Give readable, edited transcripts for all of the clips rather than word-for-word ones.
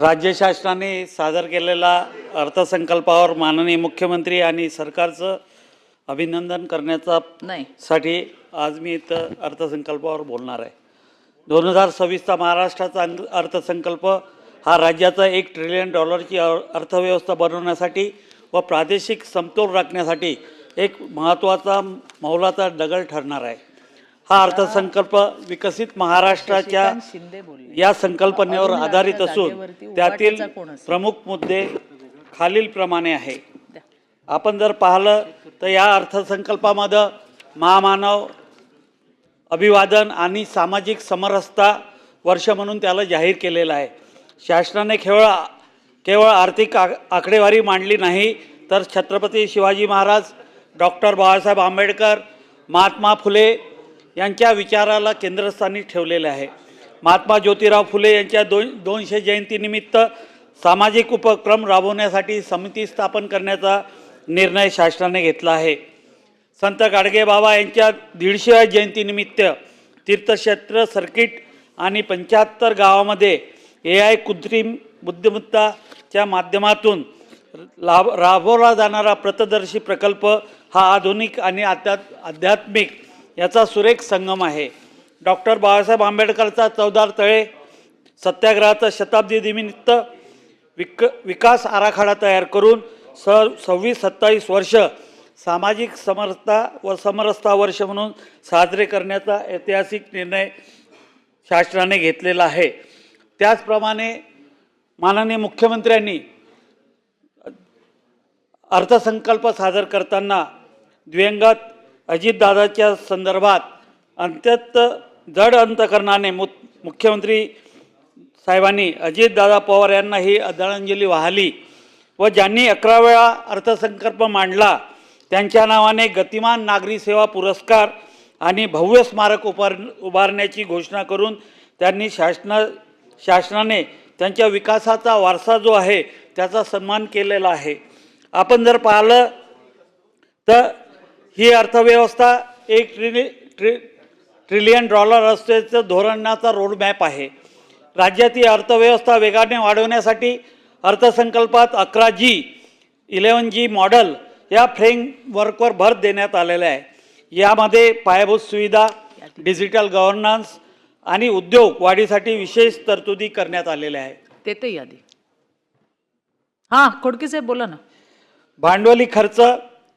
राज्य शासनाने सादर केलेला अर्थसंकल्पावर माननीय मुख्यमंत्री आणि सरकारचं अभिनंदन करण्याचा साठी आज मी इथं अर्थसंकल्पावर बोलणार आहे। 2026चा महाराष्ट्राचा अर्थसंकल्प हा राज्याचा $1 ट्रिलियन ची अर्थव्यवस्था बनवण्यासाठी व प्रादेशिक समतोल राखण्यासाठी एक महत्त्वाचा मौलाचा दगड ठरणार आहे। हा अर्थसंकल्प विकसित महाराष्ट्राच्या या संकल्पनेवर आधारित असून त्यातील प्रमुख मुद्दे खालीलप्रमाणे आहे। आपण जर पाहिलं तर या अर्थसंकल्पामध्ये महामानव अभिवादन आणि सामाजिक समरसता वर्ष म्हणून त्याला जाहीर केलेलं आहे। शासनाने केवळ आर्थिक आकडेवारी मांडली नाही तर छत्रपती शिवाजी महाराज, डॉक्टर बाबासाहेब आंबेडकर, महात्मा फुले यांच्या विचाराला केंद्रस्थानी ठेवलेले आहे। महात्मा ज्योतिराव फुले यांच्या 200 जयंतीनिमित्त सामाजिक उपक्रम राबवण्यासाठी समिती स्थापन करण्याचा निर्णय शासनाने घेतला आहे। संत गाडगेबाबा यांच्या 150व्या जयंतीनिमित्त तीर्थक्षेत्र सर्किट आणि 75 गावामध्ये AI कृत्रिम बुद्धिमत्ताच्या माध्यमातून राबवला जाणारा पथदर्शी प्रकल्प हा आधुनिक आणि आध्यात्मिक याचा सुरेख संगम आहे। डॉक्टर बाबासाहेब आंबेडकरचा 14 तळे सत्याग्रहाचा शताब्दी निमित्त विकास आराखडा तयार करून 26-27 वर्ष सामाजिक समरसता वर्ष म्हणून साजरे करण्याचा ऐतिहासिक निर्णय शासनाने घेतलेला आहे। त्याचप्रमाणे माननीय मुख्यमंत्र्यांनी अर्थसंकल्प सादर करताना दिवंगत अजितदादाच्या संदर्भात अत्यंत जड अंतकरणाने मुख्यमंत्री साहेबांनी अजितदादा पवार यांना ही आदरांजली वाहिली व ज्यांनी 11 वेळा अर्थसंकल्प मांडला त्यांच्या नावाने गतिमान नागरी सेवा पुरस्कार आणि भव्य स्मारक उभारण्याची घोषणा करून त्यांनी शासनाने त्यांच्या विकासाचा वारसा जो आहे त्याचा सन्मान केलेला आहे। आपण जर पाहिलं तर ही अर्थव्यवस्था $1 ट्रिलियन असण्याचं धोरणाचा रोडमॅप आहे। राज्यातील अर्थव्यवस्था वेगाने वाढवण्यासाठी अर्थसंकल्पात 11G 11G मॉडेल या फ्रेमवर्कवर भर देण्यात आलेला आहे। यामध्ये पायाभूत सुविधा, डिजिटल गव्हर्नन्स आणि उद्योग वाढीसाठी विशेष तरतुदी करण्यात आलेल्या आहेत। ते यादी हां खोडके साहेब बोला ना। भांडवली खर्च,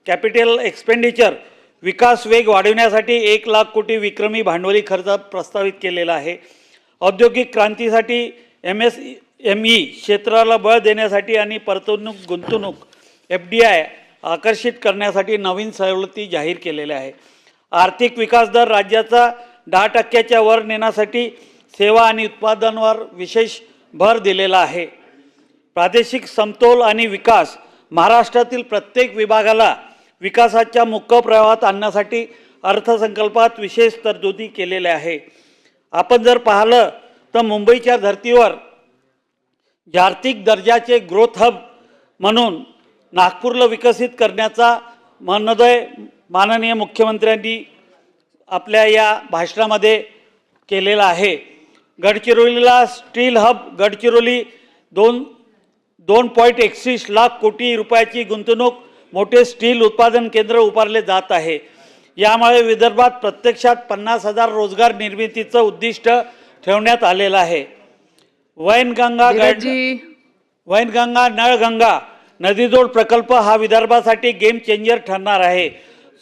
कॅपिटल एक्सपेंडिचर विकास वेग वाढवण्यासाठी 1 लाख कोटी विक्रमी भांडवली खर्च प्रस्तावित केलेला आहे। औद्योगिक क्रांतीसाठी MSME क्षेत्राला बळ देण्यासाठी आणि परतवणूक गुंतवणूक FDI आकर्षित करण्यासाठी नवीन सवलती जाहीर केलेल्या आहे। आर्थिक विकास दर राज्याचा 10% वर नेण्यासाठी सेवा आणि उत्पादनांवर विशेष भर दिलेला आहे। प्रादेशिक समतोल आणि विकास महाराष्ट्रातील प्रत्येक विभागाला विकासाच्या मुख्य प्रवाहात आणण्यासाठी अर्थसंकल्पात विशेष तरतुदी केलेल्या आहे। आपण जर पाहिलं तर मुंबईच्या धर्तीवर जागतिक दर्जाचे ग्रोथ हब म्हणून नागपूरला विकसित करण्याचा मनोदय माननीय मुख्यमंत्र्यांनी आपल्या या भाषणामध्ये केलेला आहे। गडचिरोलीला स्टील हब, गडचिरोली 2.31 लाख कोटी रुपयाची गुंतवणूक मोठे स्टील उत्पादन केंद्र उभारले जात आहे। यामुळे विदर्भात प्रत्यक्षात 50,000 रोजगार निर्मितीचं उद्दिष्ट ठेवण्यात आलेलं आहे। वैनगंगा नळगंगा नदीजोड प्रकल्प हा विदर्भासाठी गेम चेंजर ठरणार आहे।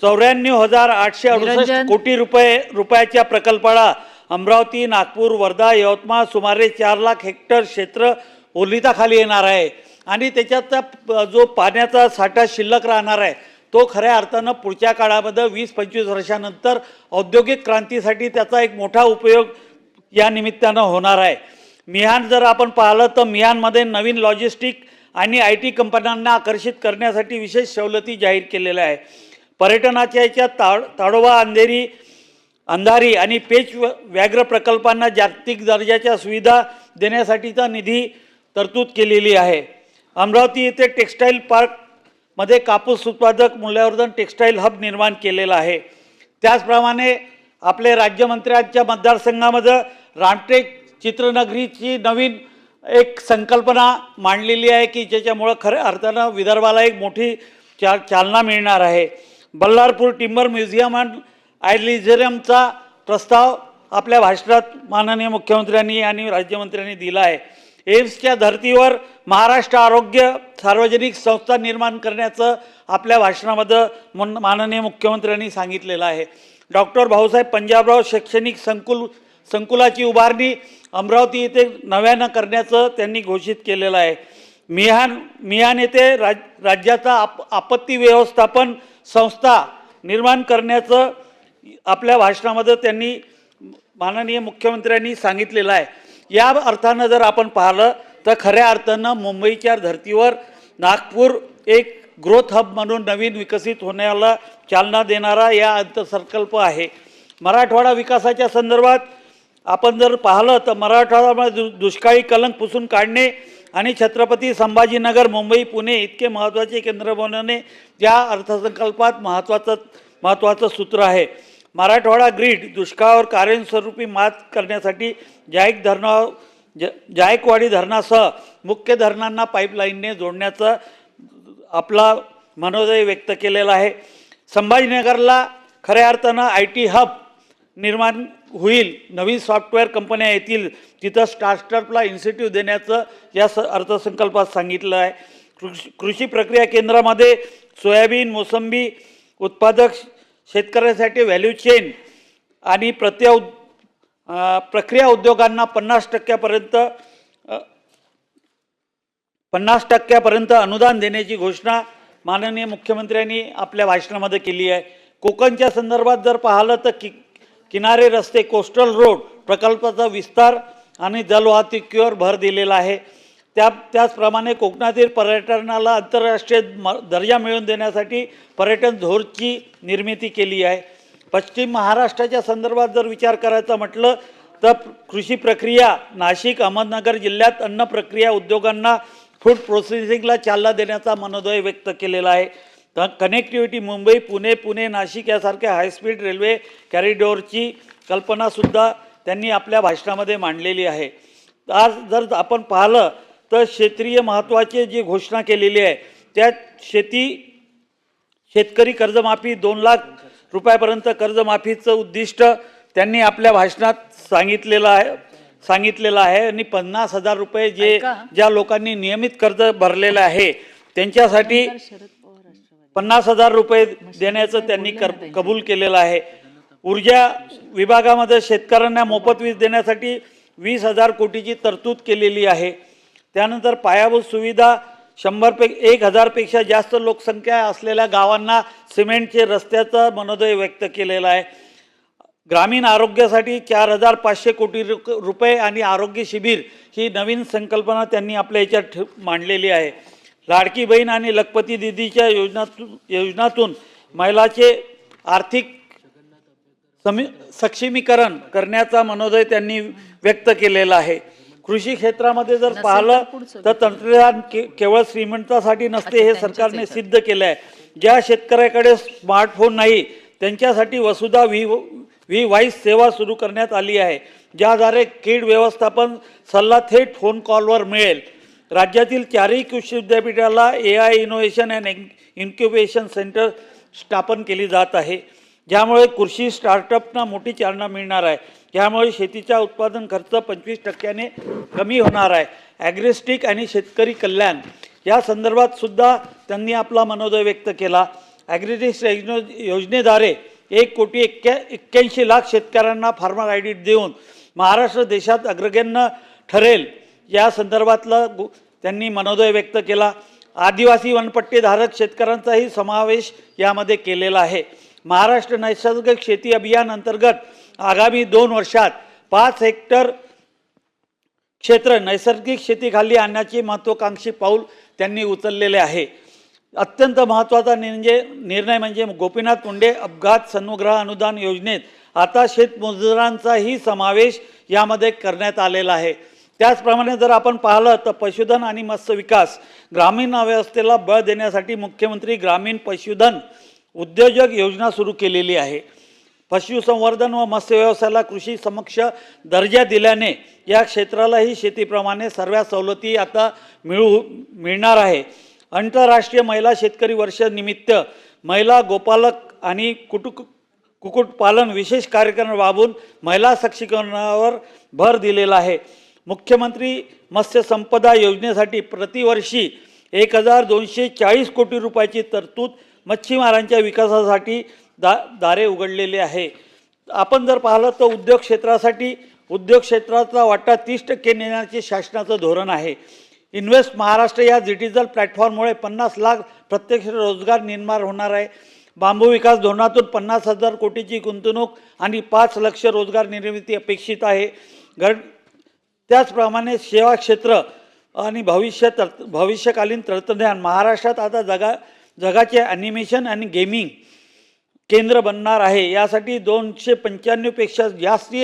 94,868 कोटी रुपयाच्या प्रकल्पाला अमरावती, नागपूर, वर्धा, यवतमाळ सुमारे 4 लाख हेक्टर क्षेत्र ओलिताखाली येणार आहे आणि त्याच्यात जो पाण्याचा साठा शिल्लक राहणार आहे तो खऱ्या अर्थानं पुढच्या काळामध्ये 20-25 वर्षानंतर औद्योगिक क्रांतीसाठी त्याचा एक मोठा उपयोग या निमित्तानं होणार आहे। मिहान जर आपण पाहिलं तर मिहानमध्ये नवीन लॉजिस्टिक आणि IT कंपन्यांना आकर्षित करण्यासाठी विशेष सवलती जाहीर केलेल्या आहे। पर्यटनाच्या याच्यात ताडोबा, अंधारी आणि पेच व्याघ्र प्रकल्पांना जागतिक दर्जाच्या सुविधा देण्यासाठीचा निधी तरतूद केलेली आहे। अमरावती येथे टेक्स्टाईल पार्कमध्ये कापूस उत्पादक मूल्यवर्धन टेक्स्टाईल हब निर्माण केलेला आहे। त्याचप्रमाणे आपले राज्यमंत्र्यांच्या मतदारसंघामध्ये रामटेक चित्रनगरीची नवीन एक संकल्पना मांडलेली आहे की ज्याच्यामुळं खऱ्या अर्थानं विदर्भाला एक मोठी चालना मिळणार आहे. बल्लारपूर टिंबर म्युझियम अँड आयलिझरियमचा प्रस्ताव आपल्या भाषणात माननीय मुख्यमंत्र्यांनी आणि राज्यमंत्र्यांनी दिला आहे. एम्सच्या धर्तीवर महाराष्ट्र आरोग्य सार्वजनिक संस्था निर्माण करण्याचं आपल्या भाषणामध्ये माननीय मुख्यमंत्र्यांनी सांगितलेलं आहे. डॉक्टर भाऊसाहेब पंजाबराव शैक्षणिक संकुलाची उभारणी अमरावती येथे नव्यानं करण्याचं त्यांनी घोषित केलेलं आहे. मिहान येथे राज्याचा आपत्ती व्यवस्थापन संस्था निर्माण करण्याचं आपल्या भाषणामध्ये त्यांनी माननीय मुख्यमंत्र्यांनी सांगितलेलं आहे. या अर्थानं जर आपण पाहिलं तर खऱ्या अर्थानं मुंबईच्या धर्तीवर नागपूर एक ग्रोथ हब म्हणून नवीन विकसित होण्याला चालना देणारा या अर्थसंकल्प आहे. मराठवाडा विकासाच्या संदर्भात आपण जर पाहिलं तर मराठवाड्यामध्ये दुष्काळी कलंक पुसून काढणे आणि छत्रपती संभाजीनगर मुंबई पुणे इतके महत्त्वाचे केंद्र बनवणे या अर्थसंकल्पात महत्त्वाचं सूत्र आहे. मराठवाडा ग्रीड दुष्काळावर कायमस्वरूपी मात करण्यासाठी जायकवाडी धरणासह मुख्य धरणांना पाईपलाईनने जोडण्याचा आपला मनोदय व्यक्त केलेला आहे. संभाजीनगरला खऱ्या अर्थानं IT हब निर्माण होईल. नवीन सॉफ्टवेअर कंपन्या येतील. तिथं स्टार्टअपला इन्सेंटिव्ह देण्याचं या अर्थसंकल्पात सांगितलं आहे. कृषी प्रक्रिया केंद्रामध्ये सोयाबीन मोसंबी उत्पादक शेतकऱ्यांसाठी व्हॅल्यू चेन आणि प्रक्रिया उद्योगांना 50% अनुदान देण्याची घोषणा माननीय मुख्यमंत्र्यांनी आपल्या भाषणामध्ये केली आहे. कोकणच्या संदर्भात जर पाहिलं तर किनारे रस्ते कोस्टल रोड प्रकल्पाचा विस्तार आणि जलवाहतुकीवर भर दिलेला आहे. त्याचप्रमाणे कोकणातील पर्यटनाला आंतरराष्ट्रीय दर्जा मिळवून देण्यासाठी पर्यटन धोरणाची निर्मिती केली आहे. पश्चिम महाराष्ट्राच्या संदर्भात जर विचार करायचा म्हटलं तर कृषी प्रक्रिया नाशिक अहमदनगर जिल्ह्यात अन्न प्रक्रिया उद्योगांना फूड प्रोसेसिंगला चालना देण्याचा मनोदय व्यक्त केलेला आहे. कनेक्टिव्हिटी मुंबई पुणे नाशिक यासारख्या हायस्पीड रेल्वे कॉरिडॉरची कल्पनासुद्धा त्यांनी आपल्या भाषणामध्ये मांडलेली आहे. आज जर आपण पाहिलं तर क्षेत्रीय महत्त्वाचे जी घोषणा केलेली आहे त्यात शेतकरी कर्जमाफी 2 लाख रुपयापर्यंत कर्जमाफीचं उद्दिष्ट त्यांनी आपल्या भाषणात सांगितलेलं आहे आणि 50,000 रुपये ज्या लोकांनी नियमित कर्ज भरलेलं आहे त्यांच्यासाठी 50,000 रुपये देण्याचं त्यांनी कबूल केलेलं आहे. ऊर्जा विभागामध्ये शेतकऱ्यांना मोफत वीज देण्यासाठी 20,000 कोटीची तरतूद केलेली आहे. त्यानंतर पायाभूत सुविधा 1,000 पेक्षा जास्त लोकसंख्या असलेल्या गावांना सिमेंटचे रस्त्याचा मनोदय व्यक्त केलेला आहे. ग्रामीण आरोग्यासाठी 4,500 कोटी रुपये आणि आरोग्य शिबिर ही नवीन संकल्पना त्यांनी आपल्या याच्यात मांडलेली आहे. लाडकी बहीण आणि लखपती दीदीच्या योजनातून महिलाचे आर्थिक सक्षमीकरण करण्याचा मनोदय त्यांनी व्यक्त केलेला आहे. कृषी क्षेत्रामध्ये जर पाहिलं तर तंत्रज्ञान केवळ श्रीमंतासाठी नसते हे सरकारने सिद्ध केलं आहे. ज्या शेतकऱ्याकडे स्मार्टफोन नाही त्यांच्यासाठी वसुधा व्ही व्हॉइस सेवा सुरू करण्यात आली आहे, ज्याद्वारे कीड व्यवस्थापन सल्ला थेट फोन कॉलवर मिळेल. राज्यातील 4ही कृषी विद्यापीठाला AI innovation and incubation centre स्थापन केली जात आहे, ज्यामुळे कृषी स्टार्टअपना मोठी चालना मिळणार आहे. यामुळे शेतीचा उत्पादन खर्च 25% कमी होणार आहे. ॲग्रिस्टिक आणि शेतकरी कल्याण या संदर्भात सुद्धा त्यांनी आपला मनोदय व्यक्त केला. ॲग्रिटिक्स योजनेद्वारे 1,81,00,000 शेतकऱ्यांना फार्मर ID देऊन महाराष्ट्र देशात अग्रगण्य ठरेल या संदर्भातला त्यांनी मनोदय व्यक्त केला. आदिवासी वनपट्टीधारक शेतकऱ्यांचाही समावेश यामध्ये केलेला आहे. महाराष्ट्र नैसर्गिक शेती अभियान अंतर्गत आगामी 2 वर्षात 5 हेक्टर क्षेत्र नैसर्गिक शेतीखाली आणण्याचे महत्त्वाकांक्षी पाऊल त्यांनी उचललेले आहे. अत्यंत महत्त्वाचा निर्णय म्हणजे गोपीनाथ मुंडे अपघात सन्मुग्रह अनुदान योजनेत आता शेतमजुरांचाही समावेश यामध्ये करण्यात आलेला आहे. त्याचप्रमाणे जर आपण पाहिलं तर पशुधन आणि मत्स्य विकास ग्रामीण अर्थव्यवस्थेला बळ देण्यासाठी मुख्यमंत्री ग्रामीण पशुधन उद्योजक योजना सुरू केलेली आहे. पशुसंवर्धन व मत्स्य व्यवसायाला कृषी समक्ष दर्जा दिल्याने या क्षेत्रालाही शेतीप्रमाणे सर्व सवलती आता मिळणार आहे. आंतरराष्ट्रीय महिला शेतकरी वर्ष निमित्त महिला गोपालक आणि कुक्कुटपालन विशेष कार्यक्रम राबवून महिला सक्षमीकरणावर भर दिलेला आहे. मुख्यमंत्री मत्स्य संपदा योजनेसाठी प्रतिवर्षी 1240 कोटी रुपयाची तरतूद मच्छीमारांच्या विकासासाठी दारे उघडलेले आहे. आपण जर पाहिलं तर उद्योग क्षेत्राचा वाटा 30% नेण्याचे शासनाचं धोरण आहे. इन्व्हेस्ट महाराष्ट्र या डिजिटल प्लॅटफॉर्ममुळे 50 लाख प्रत्यक्ष रोजगार निर्माण होणार आहे. बांबू विकास धोरणातून 50,000 कोटीची गुंतवणूक आणि 5 लाख रोजगार निर्मिती अपेक्षित आहे. त्याचप्रमाणे सेवा क्षेत्र आणि भविष्यकालीन तंत्रज्ञान महाराष्ट्रात आता जगाचे ॲनिमेशन आणि गेमिंग केंद्र बनणार आहे. यासाठी 295 पेक्षा जास्त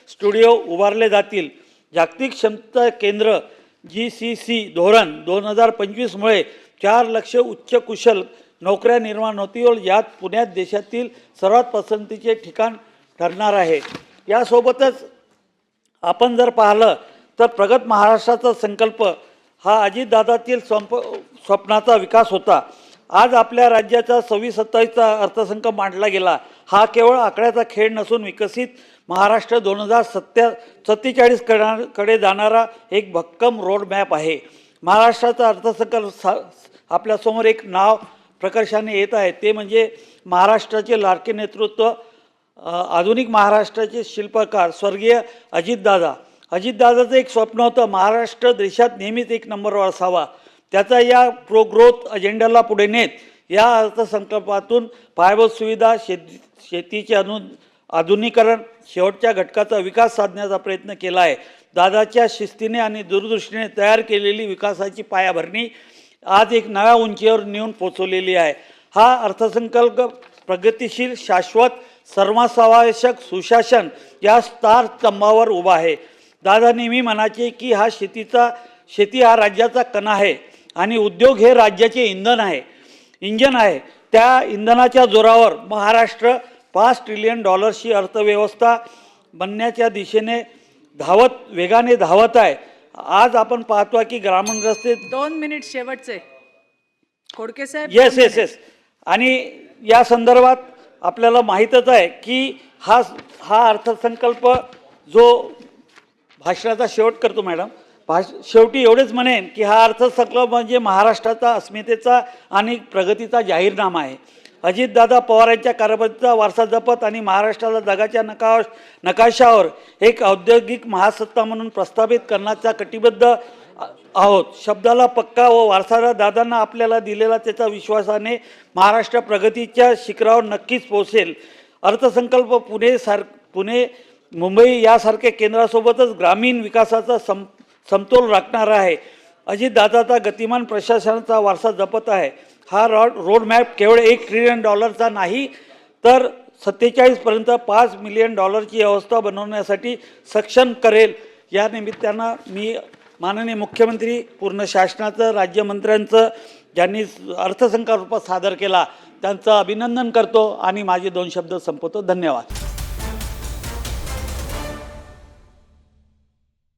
स्टुडिओ उभारले जातील. जागतिक क्षमता केंद्र GCC धोरण 2025 मुळे 4 लाख उच्च कुशल नोकऱ्या निर्माण होतील. यात पुण्यात देशातील सर्वात पसंतीचे ठिकाण ठरणार आहे. यासोबतच आपण जर पाहिलं तर प्रगत महाराष्ट्राचा संकल्प हा अजितदादातील स्वप्नाचा विकास होता. आज आपल्या राज्याचा 26-27चा अर्थसंकल्प मांडला गेला. हा केवळ आकड्याचा खेळ नसून विकसित महाराष्ट्र 2047 कडे जाणारा एक भक्कम रोडमॅप आहे. महाराष्ट्राचा अर्थसंकल्प आपल्यासमोर एक नाव प्रकर्षाने येत आहे, ते म्हणजे महाराष्ट्राचे लाडके नेतृत्व, आधुनिक महाराष्ट्राचे शिल्पकार स्वर्गीय अजितदादा. अजितदादाचं एक स्वप्न होतं, महाराष्ट्र देशात नेहमीच एक नंबरवर असावा. त्याचा या प्रो ग्रोथ अजेंडाला पुढे नेत या अर्थसंकल्पातून पायाभूत सुविधा, शेतीचे आधुनिकीकरण, शेवटच्या घटकाचा विकास साधण्याचा प्रयत्न केला आहे. दादाच्या शिस्तीने आणि दूरदृष्टीने तयार केलेली विकासाची पायाभरणी आज एक नव्या उंचीवर नेऊन पोचवलेली आहे. हा अर्थसंकल्प प्रगतिशील, शाश्वत, सर्वसमावेशक सुशासन या स्तंभावर उभा आहे. दादा नेहमी म्हणायचे की शेती हा राज्याचा कणा आहे आणि उद्योग हे राज्याचे इंजन आहे. त्या इंधनाच्या जोरावर महाराष्ट्र $5 ट्रिलियन अर्थव्यवस्था बनण्याच्या दिशेने वेगाने धावत आहे. आज आपण पाहतो की ग्रामीण रस्ते 2 मिनिट शेवटचे. खोडके साहेब. येस. आणि या संदर्भात आपल्याला माहीतच आहे की हा अर्थसंकल्प जो भाषणाचा शेवट करतो मॅडम, शेवटी एवढेच म्हणेन की हा अर्थसंकल्प म्हणजे महाराष्ट्राचा अस्मितेचा आणि प्रगतीचा जाहीरनामा आहे. अजितदादा पवारांच्या कारभाराचा वारसा जपत आणि महाराष्ट्राला जगाच्या नकाशावर एक औद्योगिक महासत्ता म्हणून प्रस्थापित करण्याचा कटिबद्ध आहोत. शब्दाला पक्का व वारसादार दादांना आपल्याला दिलेला त्याचा विश्वासाने महाराष्ट्र प्रगतीच्या शिखरावर नक्कीच पोहोचेल. अर्थसंकल्प पुणे, मुंबई यासारख्या केंद्रासोबतच ग्रामीण विकासाचा समतोल राखणार आहे. अजितदादाचा गतिमान प्रशासनाचा वारसा जपत आहे. हा रोडमॅप केवळ $1 ट्रिलियन नाही तर 47 पर्यंत $5 मिलियन व्यवस्था बनवण्यासाठी सक्षम करेल. या निमित्तानं मी माननीय मुख्यमंत्री, पूर्ण शासनाचं, राज्यमंत्र्यांचं ज्यांनी अर्थसंकल्प सादर केला त्यांचं अभिनंदन करतो आणि माझे 2 शब्द संपवतो. धन्यवाद.